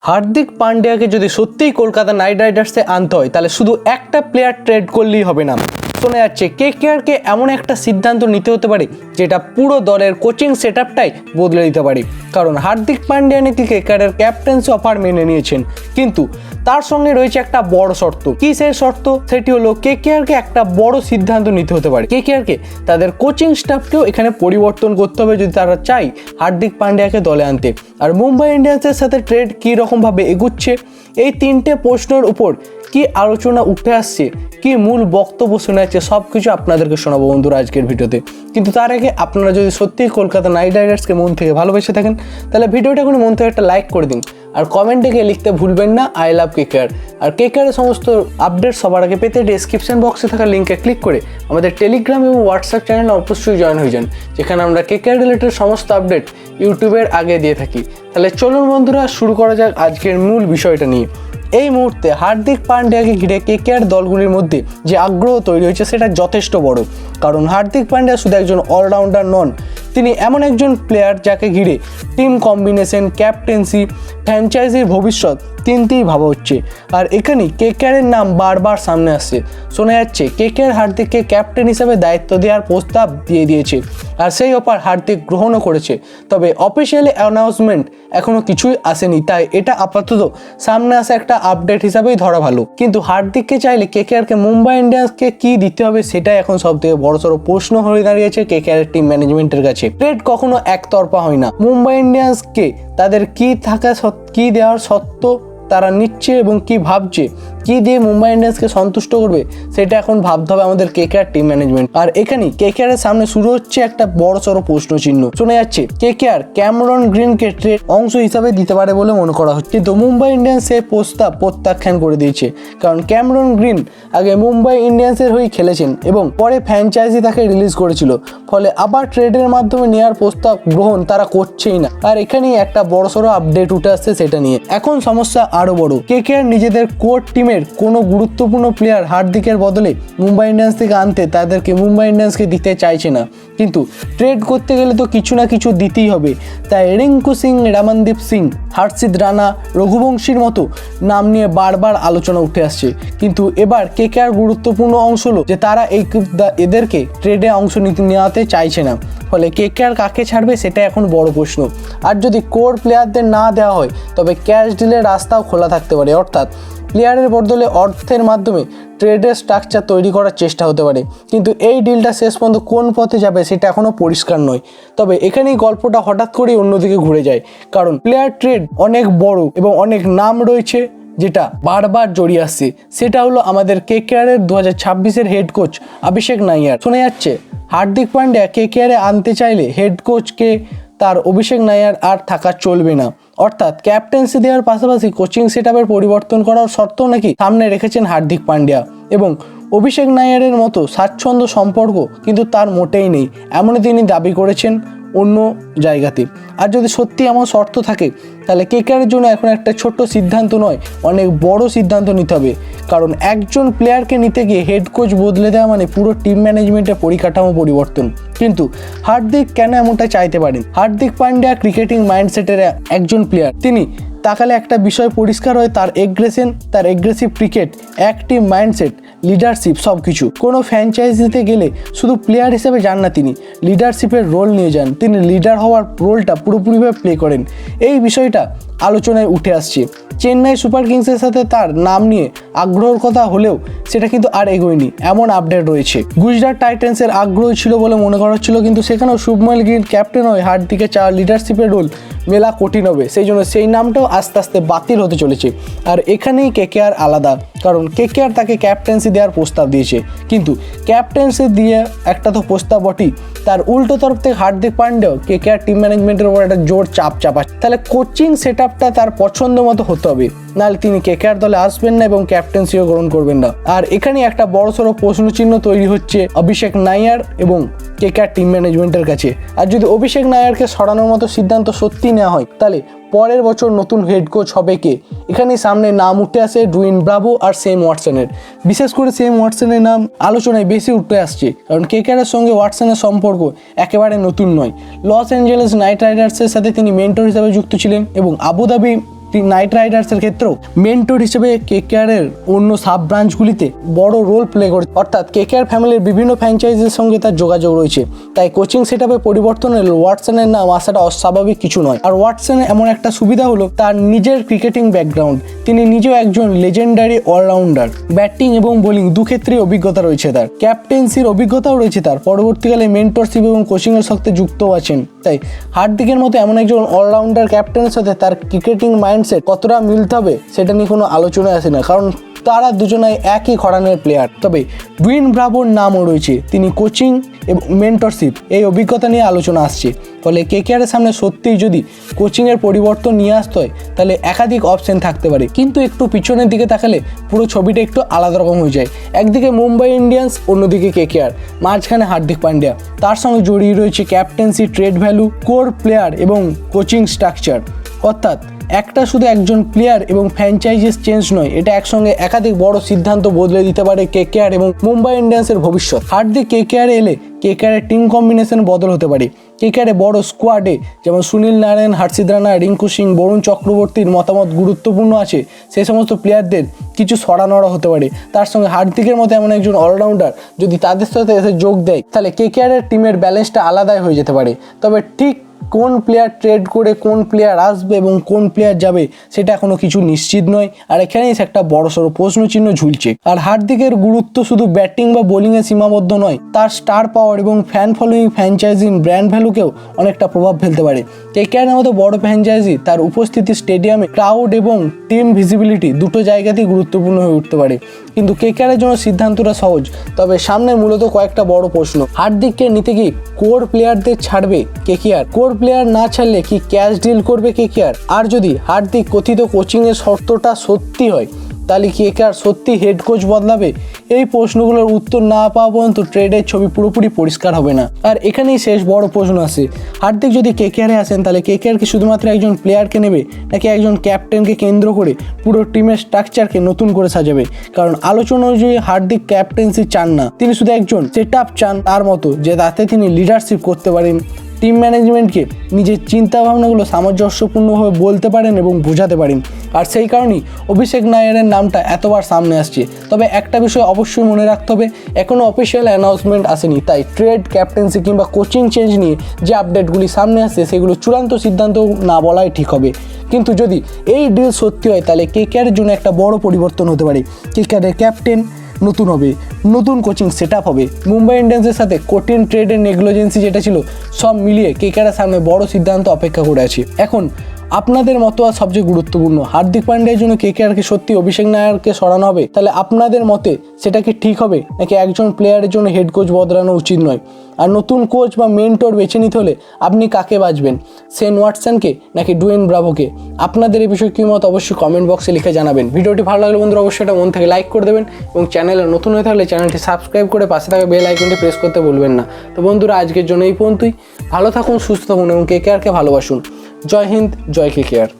হার্দিক পান্ডিয়াকে যদি সত্যিই কলকাতা নাইট রাইডার্সে আনতে হয় তাহলে শুধু একটা প্লেয়ার ট্রেড করলেই হবে না। শোনা যাচ্ছে কেকেআরকে এমন একটা সিদ্ধান্ত নিতে হতে পারে যেটা পুরো দলের কোচিং সেটআপটাই বদলে দিতে পারে। কারণ হার্দিক পান্ডিয়া নাকি কেকেআরের ক্যাপ্টেন্সি অফার মেনে নিয়েছেন, কিন্তু তার সঙ্গে রয়েছে একটা বড় শর্ত। কি সেই শর্ত? সেটি হলো কেকেআরকে একটা বড় সিদ্ধান্ত নিতে হতে পারে। কেকেআরকে তাদের কোচিং স্টাফকেও এখানে পরিবর্তন করতে হবে যদি তারা চায় হার্দিক পান্ডিয়াকে দলে আনতে। আর মুম্বাই ইন্ডিয়ান্সের সাথে ট্রেড কী রকমভাবে এগুচ্ছে, এই তিনটে প্রশ্নের উপর কি আলোচনা উঠে আসছে, কি মূল বক্তব্য শোনা যাচ্ছে, সব কিছু আপনাদেরকে শোনাবো বন্ধুরা আজকের ভিডিওতে। কিন্তু তার আগে আপনারা যদি সত্যিই কলকাতা নাইট রাইডার্সকে মন থেকে ভালোবেসে থাকেন তাহলে ভিডিওটা এখন মন থেকে একটা লাইক করে দিন, আর কমেন্টে গিয়ে লিখতে ভুলবেন না আই লাভ কেকেআর। আর কেকেআরের সমস্ত আপডেট সবার আগে পেতে ডেসক্রিপশন বক্সে থাকা লিঙ্কে ক্লিক করে আমাদের টেলিগ্রাম এবং হোয়াটসঅ্যাপ চ্যানেলে অবশ্যই জয়েন হয়ে যান, যেখানে আমরা কেকেআর রিলেটেড সমস্ত আপডেট ইউটিউবের আগে দিয়ে থাকি। তাহলে চলুন বন্ধুরা শুরু করা যাক আজকের মূল বিষয়টা নিয়ে। এই মুহূর্তে হার্দিক পান্ডিয়াকে ঘিরে কেকেআর দলগুলির মধ্যে যে আগ্রহ তৈরি হয়েছে সেটা যথেষ্ট বড়। কারণ হার্দিক পান্ডিয়া শুধু একজন অলরাউন্ডার নন, তিনি এমন একজন প্লেয়ার যাকে ঘিরে টিম কম্বিনেশন, ক্যাপ্টেন্সি, ফ্র্যাঞ্চাইজির ভবিষ্যৎ তিনটেই ভাবা হচ্ছে। আর এখানেই কেকেআরের নাম বারবার সামনে আসছে। শোনা যাচ্ছে কেকেআর হার্দিককে ক্যাপ্টেন হিসেবে দায়িত্ব দেওয়ার প্রস্তাব দিয়ে দিয়েছে, আর সেই অফার হার্দিক গ্রহণও করেছে। তবে অফিসিয়ালি অ্যানাউন্সমেন্ট এখনও কিছুই আসেনি, তাই এটা আপাতত সামনে আসা একটা আপডেট হিসাবেই ধরা ভালো। কিন্তু হার্দিককে চাইলে কেকেআরকে মুম্বাই ইন্ডিয়ান্সকে কি দিতে হবে সেটাই এখন সবথেকে বড়সড় প্রশ্ন হয়ে দাঁড়িয়েছে কেকেআর টিম ম্যানেজমেন্টের কাছে। ট্রেড কখনো একতরফা হয় না। মুম্বাই ইন্ডিয়ান্সকে তাদের কি দেওয়ার সত্ত্ব তারা নিচ্ছে এবং কি ভাবছে, কি দিয়ে মুম্বাই ইন্ডিয়ান্সকে সন্তুষ্ট করবে সেটা এখন ভাবতে হবে আমাদের কেকেআর টিম ম্যানেজমেন্ট। আর এখানেই কেকেআর এর সামনে শুরু হচ্ছে একটা বড়সড় প্রশ্ন চিহ্ন। শোনা যাচ্ছে কেকেআর ক্যামেরন গ্রিনকে ট্রেড অংশ হিসাবে দিতে পারে বলে মনে করা হচ্ছে, কিন্তু মুম্বাই ইন্ডিয়ান্স এই প্রস্তাব প্রত্যাখ্যান করে দিয়েছে। কারণ ক্যামেরন গ্রিন আগে মুম্বাই ইন্ডিয়ান্সের হয়ে খেলেছেন এবং পরে ফ্র্যাঞ্চাইজি তাকে রিলিজ করেছিল, ফলে আবার ট্রেডের মাধ্যমে নেওয়ার প্রস্তাব গ্রহণ তারা করছেই না। আর এখানেই একটা বড়সড় আপডেট উঠে আসছে সেটা নিয়ে। এখন সমস্যা আরো বড়। কেকেআর নিজেদের কোর টিমের কোনো গুরুত্বপূর্ণ প্লেয়ার হার্দিকের বদলে মুম্বাই ইন্ডিয়ান্স থেকে আনতে তাদেরকে মুম্বাই ইন্ডিয়ান্সকে দিতে চাইছে না, কিন্তু ট্রেড করতে গেলে তো কিছু না কিছু দিতেই হবে। তাই রিঙ্কু সিং, রমনদীপ সিং, হর্ষিত রানা, রঘুবংশীর মতো নাম নিয়ে বারবার আলোচনা উঠে আসছে। কিন্তু এবার কেকেআর গুরুত্বপূর্ণ অংশ হলো যে তারা এদেরকে ট্রেডে অংশ নেওয়াতে চাইছে না, ফলে কেকেআর কাকে ছাড়বে সেটা এখন বড় প্রশ্ন। আর যদি কোর প্লেয়ারদের না দেওয়া হয় তবে ক্যাশ ডিলের রাস্তাও খোলা থাকতে পারে, অর্থাৎ প্লেয়ারের বদলে অর্থের মাধ্যমে ট্রেডের স্ট্রাকচার তৈরি করার চেষ্টা হতে পারে। কিন্তু এই ডিলটা শেষ পর্যন্ত কোন পথে যাবে সেটা এখনও পরিষ্কার নয়। তবে এখানেই গল্পটা হঠাৎ করেই অন্যদিকে ঘুরে যায়, কারণ প্লেয়ার ট্রেড অনেক বড় এবং অনেক নাম রয়েছে যেটা বারবার জড়িয়ে আসছে। সেটা হলো আমাদের কেকেআরের 2026-এর হেড কোচ অভিষেক নাইয়ার। শোনা যাচ্ছে হার্দিক পান্ডিয়া কেকেআরে আনতে চাইলে হেড কোচকে তার অভিষেক নাইয়ার আর থাকা চলবে না, অর্থাৎ ক্যাপ্টেন্সি দেওয়ার পাশাপাশি কোচিং সেটআপের পরিবর্তন করার শর্তও নাকি সামনে রেখেছেন হার্দিক পান্ডিয়া। এবং অভিষেক নাইয়ারের মতো স্বাচ্ছন্দ্য সম্পর্ক কিন্তু তার মোটেই নেই, এমনই তিনি দাবি করেছেন অন্য জায়গাতে। আর যদি সত্যি এমন শর্ত থাকে তাহলে কেকেআরের জন্য এখন একটা ছোট্ট সিদ্ধান্ত নয়, অনেক বড় সিদ্ধান্ত নিতে হবে। কারণ একজন প্লেয়ারকে নিতে গিয়ে হেড কোচ বদলে দেওয়া মানে পুরো টিম ম্যানেজমেন্টের পরিকাঠামো পরিবর্তন। কিন্তু হার্দিক কেন এমনটা চাইতে পারেন? হার্দিক পান্ডিয়া ক্রিকেটিং মাইন্ডসেটের একজন প্লেয়ার। তিনি তাকালে একটা বিষয় পরিষ্কার হয়, তার aggressive cricket, active mindset, leadership, সব কিছু। কোনো ফ্র্যাঞ্চাইজিতে গেলে শুধু প্লেয়ার হিসেবে যান না, তিনি লিডারশিপের রোল নিয়ে যান। তিনি লিডার হওয়ার রোলটা পুরোপুরিভাবে প্লে করেন। এই বিষয়টা আলোচনায় উঠে আসছে। চেন্নাই সুপার কিংসের সাথে তার নাম নিয়ে আগ্রহের কথা হলেও সেটা কিন্তু আর এগোয়নি, এমন আপডেট রয়েছে। গুজরাট টাইটান্সের আগ্রহ ছিল বলে মনে করা হচ্ছিল, কিন্তু সেখানেও শুভমান গিল ক্যাপ্টেন হয়ে হার্দিকে চাওয়া লিডারশিপের রোল মেলা কঠিন হবে, সেই জন্য সেই নামটাও আস্তে আস্তে বাতিল হতে চলেছে। আর এখানেই কেকেআর আলাদা, কারণ কেকেআর তাকে ক্যাপ্টেন্সি দেওয়ার প্রস্তাব দিয়েছে, কিন্তু ক্যাপ্টেন্সি দিয়ে একটা তো প্রস্তাব বটেই, তার উল্টো তরফ থেকে হার্দিক পান্ডিয়া কেকেআর টিম ম্যানেজমেন্টের উপর একটা জোর চাপ চাপাচ্ছে। তাহলে কোচিং সেটআপটা তার পছন্দ মতো হতে হবে, নাহলে তিনি কেকেআর দলে আসবেন না এবং ক্যাপ্টেন্সিও গ্রহণ করবেন না। আর এখানে একটা বড়সড় প্রশ্নচিহ্ন তৈরি হচ্ছে অভিষেক নাইয়ার এবং কেকেআর টিম ম্যানেজমেন্টের কাছে। আর যদি অভিষেক নাইয়ারকে সরানোর মতো সিদ্ধান্ত সত্যি নেওয়া হয় তাহলে পরের বছর নতুন হেড কোচ হবে কে? এখানে সামনে নাম উঠে আসে ডুইন ব্রাভো আর সেম ওয়াটসনের। বিশেষ করে সেম ওয়াটসনের নাম আলোচনায় বেশি উঠে আসছে, কারণ কেকেআরের সঙ্গে ওয়াটসনের সম্পর্ক একেবারে নতুন নয়। লস অ্যাঞ্জেলেস নাইট রাইডার্সের সাথে তিনি মেন্টর হিসেবে যুক্ত ছিলেন এবং আবুধাবি নাইট রাইডার্সের ক্ষেত্রেও মেন্টর হিসেবে কেকেআরের অন্য সাব ব্রাঞ্চগুলিতে বড় রোল প্লে করে, অর্থাৎ কেকেআর ফ্যামিলির বিভিন্ন ফ্র্যাঞ্চাইজির সঙ্গে তার যোগাযোগ রয়েছে। তাই কোচিং সেটআপে পরিবর্তন এলে ওয়াটসনের নাম আসাটা অস্বাভাবিক কিছু নয়। আর ওয়াটসনের এমন একটা সুবিধা হলো তার নিজের ক্রিকেটিং ব্যাকগ্রাউন্ড, তিনি নিজেও একজন লেজেন্ডারি অলরাউন্ডার, ব্যাটিং এবং বোলিং দু ক্ষেত্রেই অভিজ্ঞতা রয়েছে তার, ক্যাপ্টেন্সির অভিজ্ঞতাও রয়েছে তার, পরবর্তীকালে মেন্টরশিপ এবং কোচিংয়ের সাথে যুক্তও আছেন। তাই হার্দিকের মতো এমন একজন অলরাউন্ডার ক্যাপ্টেনের সাথে তার ক্রিকেটিং মাইন্ডসেট কতটা মিলতে হবে সেটা নিয়ে কোনো আলোচনায় আসে না, কারণ তারা দুজনাই একই ঘরানার প্লেয়ার। তবে ডুয়েন ব্রাভোর নামও রয়েছে, তিনি কোচিং এবং মেন্টরশিপ এই অভিজ্ঞতা নিয়ে আলোচনা আসছে। ফলে কেকেআরের সামনে সত্যিই যদি কোচিংয়ের পরিবর্তন নিয়ে আসতে হয় তাহলে একাধিক অপশন থাকতে পারে, কিন্তু একটু পিছনের দিকে তাকালে পুরো ছবিটা একটু আলাদা রকম হয়ে যায়। একদিকে মুম্বাই ইন্ডিয়ান্স, অন্যদিকে কেকেআর, মাঝখানে হার্দিক পান্ডিয়া, তার সঙ্গে জড়িয়ে রয়েছে captaincy, trade value, core player এবং কোচিং স্ট্রাকচার। অর্থাৎ একটা শুধু একজন প্লেয়ার এবং ফ্র্যাঞ্চাইজিস চেঞ্জ নয়, এটা একসঙ্গে একাধিক বড় সিদ্ধান্ত বদলে দিতে পারে কেকেআর এবং মুম্বাই ইন্ডিয়ান্সের ভবিষ্যৎ। হার্দিক কেকেআরে এলে কেকেআরের টিম কম্বিনেশন বদল হতে পারে। কেকেআরে বড় স্কোয়াডে যেমন সুনীল নারায়ণ, হর্ষিত রানা, রিঙ্কু সিং, বরুণ চক্রবর্তীর মতামত গুরুত্বপূর্ণ আছে, সেই সমস্ত প্লেয়ারদের কিছু সরানড়া হতে পারে। তার সঙ্গে হার্দিকের মতো এমন একজন অলরাউন্ডার যদি তাদের সাথে এসে যোগ দেয় তাহলে কেকেআরের টিমের ব্যালেন্সটা আলাদাই হয়ে যেতে পারে। তবে ঠিক কোন প্লেয়ার ট্রেড করে কোন প্লেয়ার আসবে এবং কোন প্লেয়ার যাবে সেটা এখনো কিছু নিশ্চিত নয়, আর এখানেই একটা বড়সড় প্রশ্নচিহ্ন ঝুলছে। আর হার্দিকের গুরুত্ব শুধু ব্যাটিং বা বোলিংয়ে সীমাবদ্ধ নয়, তার স্টার পাওয়ার এবং ফ্যান ফলোয়িং, ফ্র্যাঞ্চাইজিং ব্র্যান্ড ভ্যালুকেও অনেকটা প্রভাব ফেলতে পারে। কেকেআরের মতো বড় ফ্র্যাঞ্চাইজি তার উপস্থিতি স্টেডিয়ামে ক্রাউড এবং টিম ভিজিবিলিটি দুটো জায়গাতেই গুরুত্বপূর্ণ হয়ে উঠতে পারে। কিন্তু কেকেআরের জন্য সিদ্ধান্তটা সহজ, তবে সামনে মূলত কয়েকটা বড় প্রশ্ন। হার্দিককে নিতে কি কোর প্লেয়ারদের ছাড়বে কেকেআর? কোর প্লেয়ার না ছাড়লে কি ক্যাশ ডিল করবে কেকেআর? আর যদি হার্দিক কথিত কোচিংয়ের শর্তটা সত্যি হয় তাহলে কেকেআর সত্যি হেড কোচ বদলাবে? এই প্রশ্নগুলোর উত্তর না পাওয়া পর্যন্ত ট্রেডের ছবি পুরোপুরি পরিষ্কার হবে না। আর এখানেই শেষ বড় প্রশ্ন আসে, হার্দিক যদি কেকেআরে আসেন তাহলে কেকেআর কি শুধুমাত্র একজন প্লেয়ারকে নেবে, নাকি একজন ক্যাপ্টেনকে কেন্দ্র করে পুরো টিমের স্ট্রাকচারকে নতুন করে সাজাবে? কারণ আলোচনা অনুযায়ী হার্দিক ক্যাপ্টেন্সি চান না, তিনি শুধু একজন সেট আপ চান তার মতো, যে তাতে তিনি লিডারশিপ করতে পারেন, টিম ম্যানেজমেন্টকে নিজের চিন্তাভাবনাগুলো সামঞ্জস্যপূর্ণভাবে বলতে পারেন এবং বোঝাতে পারেন। আর সেই কারণেই অভিষেক নায়ারের নামটা এতবার সামনে আসছে। তবে একটা বিষয় অবশ্যই মনে রাখতে হবে, এখনও অফিসিয়াল অ্যানাউন্সমেন্ট আসেনি, তাই ট্রেড, ক্যাপ্টেন্সি কিংবা কোচিং চেঞ্জ নিয়ে যে আপডেটগুলি সামনে আসছে সেগুলো চূড়ান্ত সিদ্ধান্ত না বলাই ঠিক হবে। কিন্তু যদি এই ডিল সত্যি হয় তাহলে কেকেআরের জন্য একটা বড় পরিবর্তন হতে পারে। কেকেআরের ক্যাপ্টেন নতুন হবে, নতুন কোচিং সেট আপ হবে, মুম্বাই ইন্ডিয়ান্সের সাথে কঠিন ট্রেডের নেগলিজেন্সি যেটা ছিল সব মিলিয়ে কেকেআরের সামনে বড় সিদ্ধান্ত অপেক্ষা করে আছে। এখন আপনাদের মতো আর সবচেয়ে গুরুত্বপূর্ণ, হার্দিক পান্ডিয়ার জন্য কেকেআরকে সত্যি অভিষেক নায়ারকে সরানো হবে? তাহলে আপনাদের মতে সেটা কি ঠিক হবে, নাকি একজন প্লেয়ারের জন্য হেড কোচ বদলানো উচিত নয়? আর নতুন কোচ বা মেন্টর বেছে নিতে হলে আপনি কাকে বাছবেন, শেন ওয়াটসনকে নাকি ডুয়েন ব্রাভোকে? আপনাদের এই বিষয়ে কী মত অবশ্যই কমেন্ট বক্সে লিখে জানাবেন। ভিডিওটি ভালো লাগলে বন্ধুরা অবশ্যই এটা মন থেকে লাইক করে দেবেন এবং চ্যানেলে নতুন হয়ে থাকলে চ্যানেলটি সাবস্ক্রাইব করে পাশে থাকা বেল আইকনটি প্রেস করতে ভুলবেন না। তো বন্ধুরা আজকের জন্য এই পর্যন্তই। ভালো থাকুন, সুস্থ থাকুন এবং কেকেআরকে ভালোবাসুন। জয় হিন্দ, জয় কেকেআর।